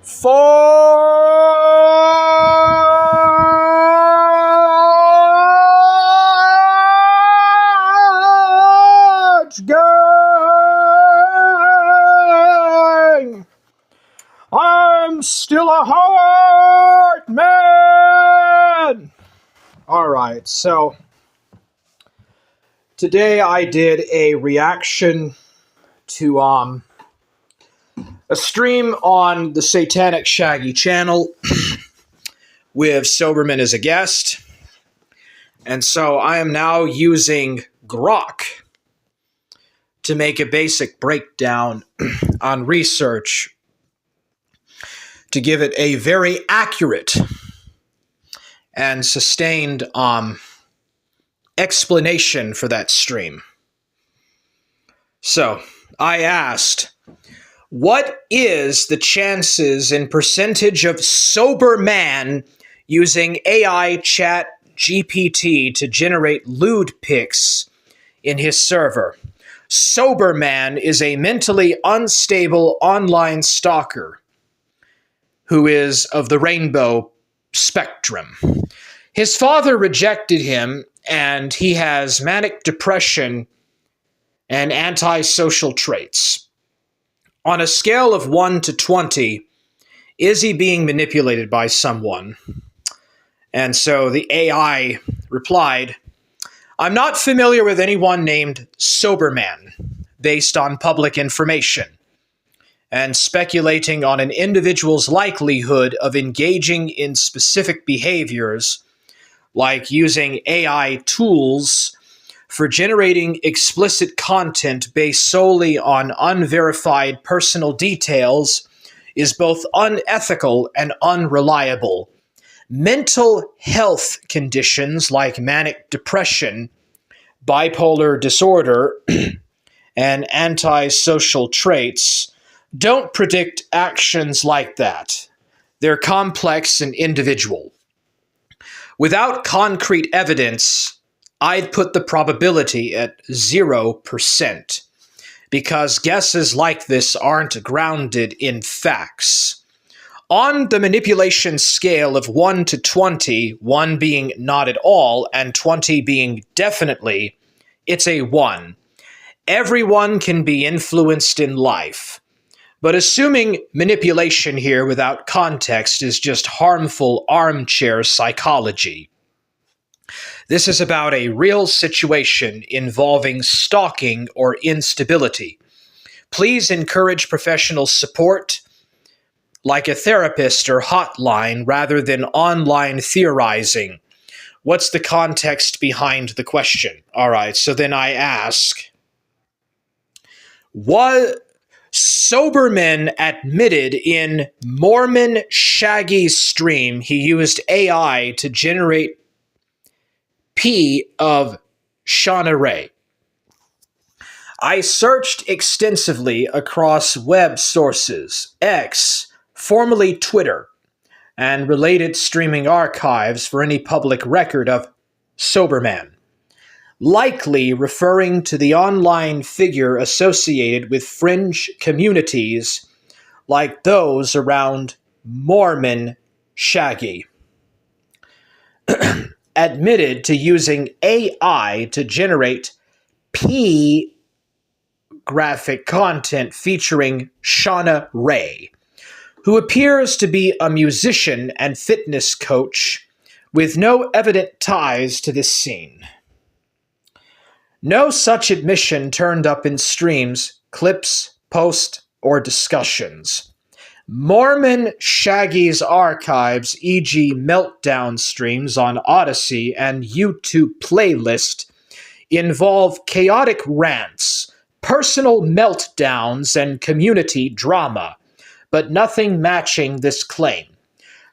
Forge gang! I'm still a heart man! Alright, so today I did a reaction to a stream on the Satanic Shaggy channel with Soberman as a guest. And so I am now using Grok to make a basic breakdown on research to give it a very accurate and sustained explanation for that stream. So I asked, what is the chances and percentage of Soberman using AI chat GPT to generate lewd pics in his server? Soberman is a mentally unstable online stalker who is of the rainbow spectrum. His father rejected him, and he has manic depression and antisocial traits. On a scale of 1 to 20, is he being manipulated by someone? And so the AI replied, I'm not familiar with anyone named Soberman, based on public information, and speculating on an individual's likelihood of engaging in specific behaviors, like using AI tools for generating explicit content based solely on unverified personal details, is both unethical and unreliable. Mental health conditions like manic depression, bipolar disorder, and antisocial traits don't predict actions like that. They're complex and individual. Without concrete evidence, I'd put the probability at 0%, because guesses like this aren't grounded in facts. On the manipulation scale of 1 to 20, 1 being not at all and 20 being definitely, it's a 1. Everyone can be influenced in life. But assuming manipulation here without context is just harmful armchair psychology. This is about a real situation involving stalking or instability. Please encourage professional support, like a therapist or hotline, rather than online theorizing. What's the context behind the question? All right, so then I ask, what Soberman admitted in Mormon Shaggy's stream he used AI to generate P of Shauna Ray. I searched extensively across web sources, X, formerly Twitter, and related streaming archives for any public record of Soberman, likely referring to the online figure associated with fringe communities like those around Mormon Shaggy. Admitted to using AI to generate P graphic content featuring Shauna Ray, who appears to be a musician and fitness coach with no evident ties to this scene. No such admission turned up in streams, clips, posts, or discussions. Mormon Shaggy's archives, e.g. meltdown streams on Odyssey and YouTube playlist, involve chaotic rants, personal meltdowns, and community drama, but nothing matching this claim.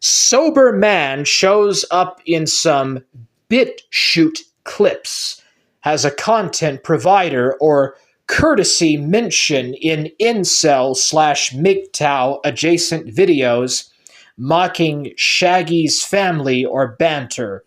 Soberman shows up in some BitChute clips, has a content provider or courtesy mention in incel/MGTOW adjacent videos mocking Shaggy's family or banter,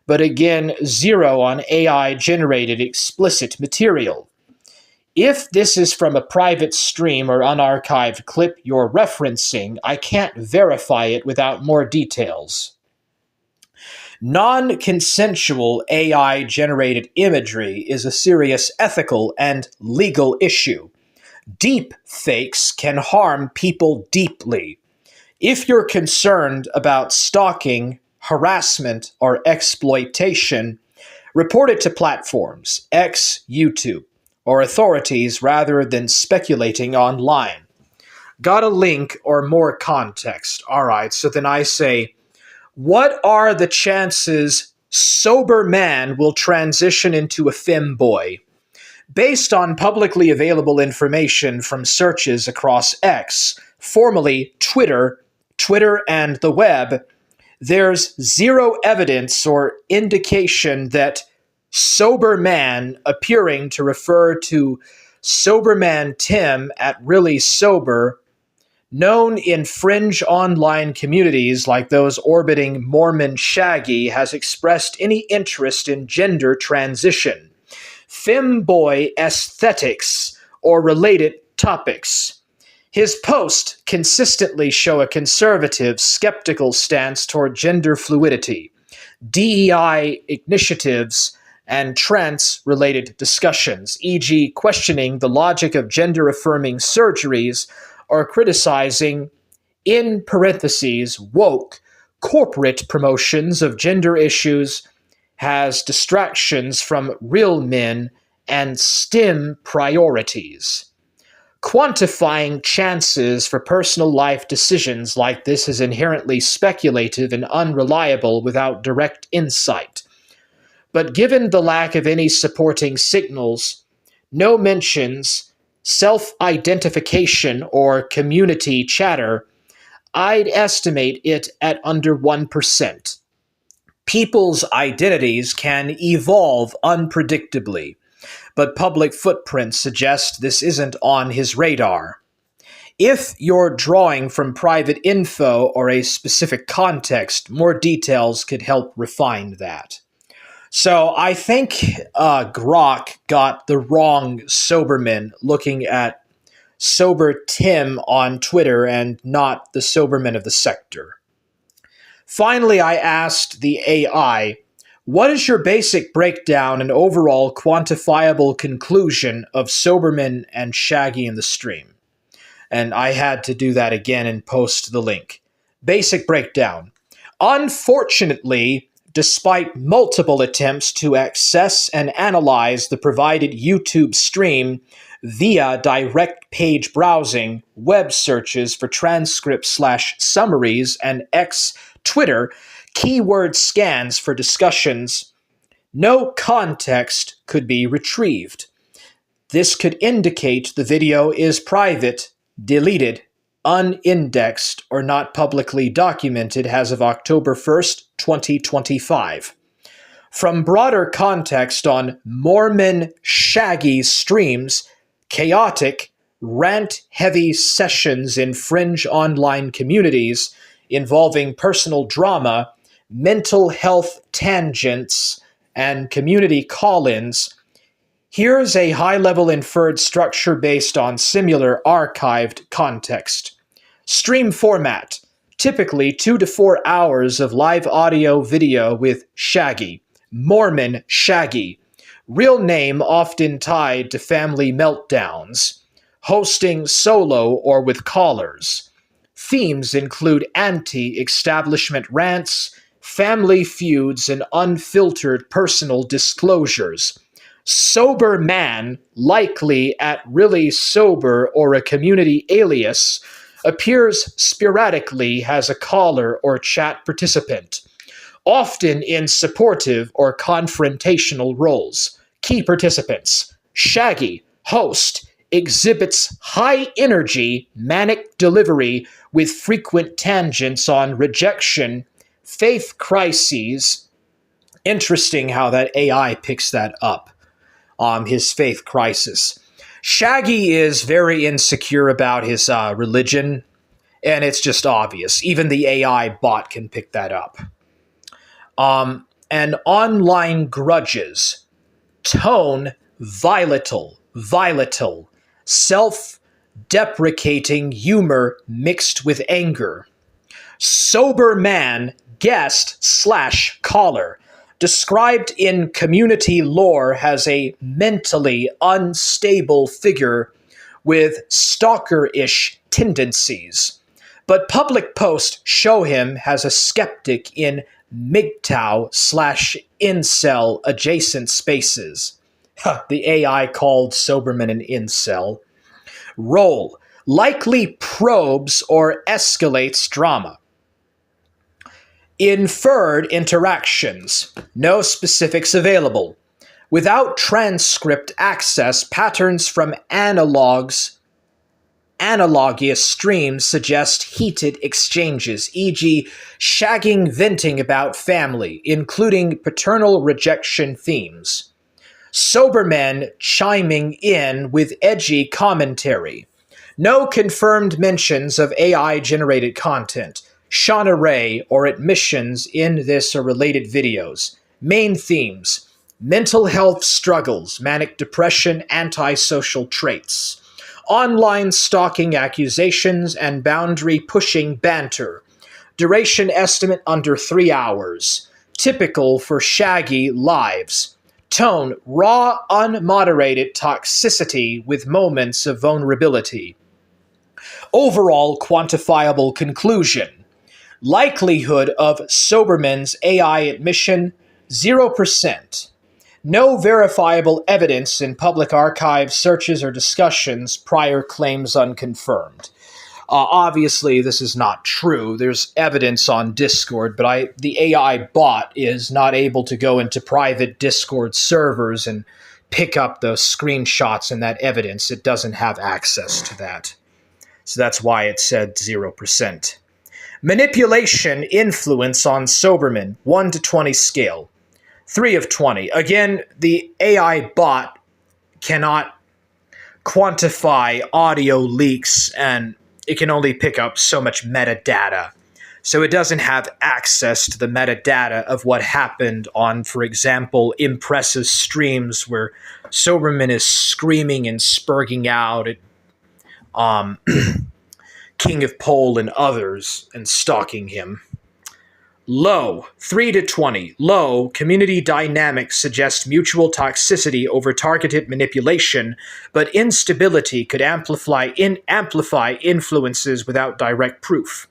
but again 0 on AI-generated explicit material. If this is from a private stream or unarchived clip you're referencing, I can't verify it without more details. Non-consensual AI-generated imagery is a serious ethical and legal issue. Deep fakes can harm people deeply. If you're concerned about stalking, harassment, or exploitation, report it to platforms, X, YouTube, or authorities rather than speculating online. Got a link or more context. All right, so then I say, what are the chances Soberman will transition into a femboy? Based on publicly available information from searches across X, formerly Twitter and the web, there's zero evidence or indication that Soberman, appearing to refer to Soberman Tim at Really Sober, known in fringe online communities like those orbiting Mormon Shaggy, has expressed any interest in gender transition, femboy aesthetics, or related topics. His posts consistently show a conservative, skeptical stance toward gender fluidity, DEI initiatives, and trans-related discussions, e.g., questioning the logic of gender-affirming surgeries or criticizing, in parentheses, woke, corporate promotions of gender issues has distractions from real men and STEM priorities. Quantifying chances for personal life decisions like this is inherently speculative and unreliable without direct insight. But given the lack of any supporting signals, no mentions, self-identification, or community chatter, I'd estimate it at under 1%. People's identities can evolve unpredictably, but public footprints suggest this isn't on his radar. If you're drawing from private info or a specific context, more details could help refine that. So I think Grok got the wrong Soberman looking at Sober Tim on Twitter and not the Soberman of the sector. Finally, I asked the AI, what is your basic breakdown and overall quantifiable conclusion of Soberman and Shaggy in the stream? And I had to do that again and post the link. Basic breakdown. Unfortunately, despite multiple attempts to access and analyze the provided YouTube stream via direct page browsing, web searches for transcripts/summaries, and X Twitter keyword scans for discussions, no context could be retrieved. This could indicate the video is private, deleted, unindexed, or not publicly documented as of October 1st, 2025. From broader context on Mormon Shaggy streams, chaotic, rant-heavy sessions in fringe online communities involving personal drama, mental health tangents, and community call-ins, here's a high-level inferred structure based on similar archived context. Stream format, typically 2 to 4 hours of live audio video with Shaggy, Mormon Shaggy, real name often tied to family meltdowns, hosting solo or with callers. Themes include anti-establishment rants, family feuds, and unfiltered personal disclosures. Sober man, likely at Really Sober or a community alias, appears sporadically as a caller or chat participant, often in supportive or confrontational roles. Key participants: Shaggy, host, exhibits high energy, manic delivery with frequent tangents on rejection, faith crises. Interesting how that AI picks that up. His faith crisis. Shaggy is very insecure about his religion, and it's just obvious. Even the AI bot can pick that up. And online grudges. Tone volatile, volatile, self-deprecating humor mixed with anger. Soberman guest/caller, described in community lore as a mentally unstable figure with stalker-ish tendencies. But public posts show him as a skeptic in MGTOW/incel adjacent spaces. The AI called Soberman an incel. Role: likely probes or escalates drama. Inferred interactions. No specifics available. Without transcript access, patterns from analogous streams suggest heated exchanges, e.g., shagging, venting about family, including paternal rejection themes. Sobermen chiming in with edgy commentary. No confirmed mentions of AI-generated content, Shauna Ray, or admissions in this or related videos. Main themes: mental health struggles, manic depression, antisocial traits. Online stalking accusations and boundary-pushing banter. Duration estimate under 3 hours. Typical for shaggy lives. Tone: raw, unmoderated toxicity with moments of vulnerability. Overall quantifiable conclusion. Likelihood of Soberman's AI admission, 0%. No verifiable evidence in public archive searches or discussions, prior claims unconfirmed. Obviously, this is not true. There's evidence on Discord, but the AI bot is not able to go into private Discord servers and pick up those screenshots and that evidence. It doesn't have access to that. So that's why it said 0%. Manipulation influence on Soberman, 1 to 20 scale. 3 of 20. Again, the AI bot cannot quantify audio leaks, and it can only pick up so much metadata. So it doesn't have access to the metadata of what happened on, for example, Impress's streams where Soberman is screaming and spurging out at King of Pole and others and stalking him. Low, 3 to 20. Low, community dynamics suggest mutual toxicity over targeted manipulation, but instability could amplify influences without direct proof.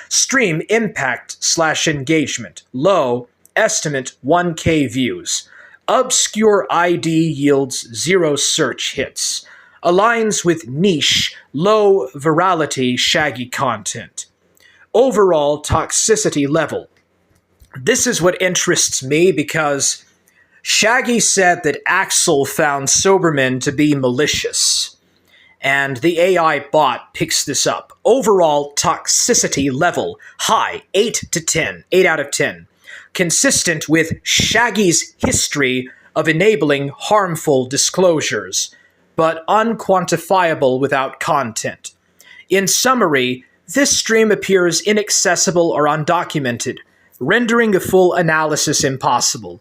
Stream impact/engagement. Low, estimate 1K views. Obscure ID yields 0 search hits. Aligns with niche, low virality, shaggy content. Overall toxicity level. This is what interests me because Shaggy said that Axel found Soberman to be malicious, and the AI bot picks this up. Overall toxicity level, high, 8 to 10, 8 out of 10. Consistent with Shaggy's history of enabling harmful disclosures, but unquantifiable without content. In summary, this stream appears inaccessible or undocumented, rendering a full analysis impossible.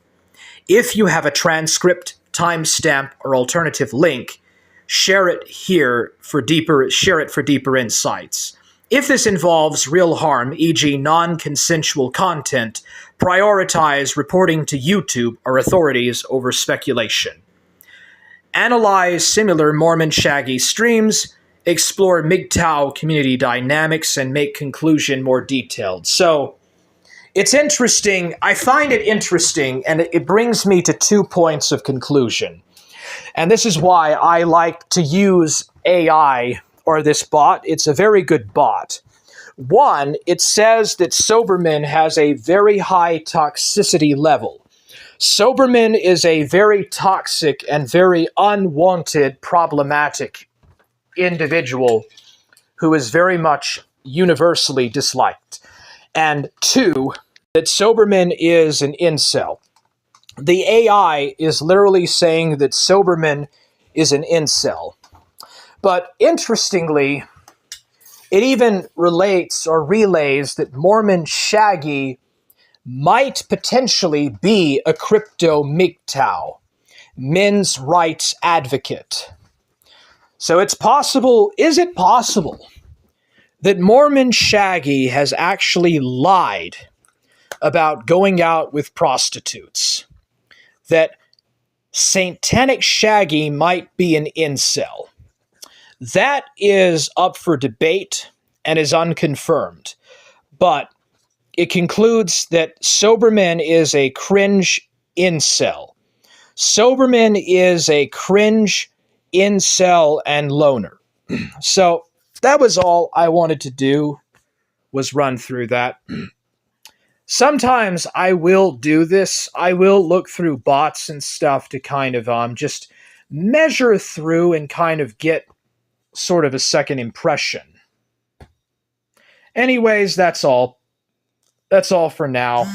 If you have a transcript, timestamp, or alternative link, share it for deeper insights. If this involves real harm, e.g. non-consensual content, prioritize reporting to YouTube or authorities over speculation. Analyze similar Mormon Shaggy streams, explore MGTOW community dynamics, and make conclusion more detailed. So, it's interesting. I find it interesting, and it brings me to 2 points of conclusion. And this is why I like to use AI or this bot. It's a very good bot. One, it says that Soberman has a very high toxicity level. Soberman is a very toxic and very unwanted, problematic individual who is very much universally disliked. And 2, that Soberman is an incel. The AI is literally saying that Soberman is an incel. But interestingly, it even relates or relays that Mormon Shaggy might potentially be a crypto MGTOW, men's rights advocate. So it's possible, is it possible that Mormon Shaggy has actually lied about going out with prostitutes? That Satanic Shaggy might be an incel? That is up for debate and is unconfirmed. But it concludes that Soberman is a cringe incel. Soberman is a cringe incel and loner. So that was all I wanted to do, was run through that. Sometimes I will do this. I will look through bots and stuff to kind of just measure through and kind of get sort of a second impression. Anyways, that's all. That's all for now.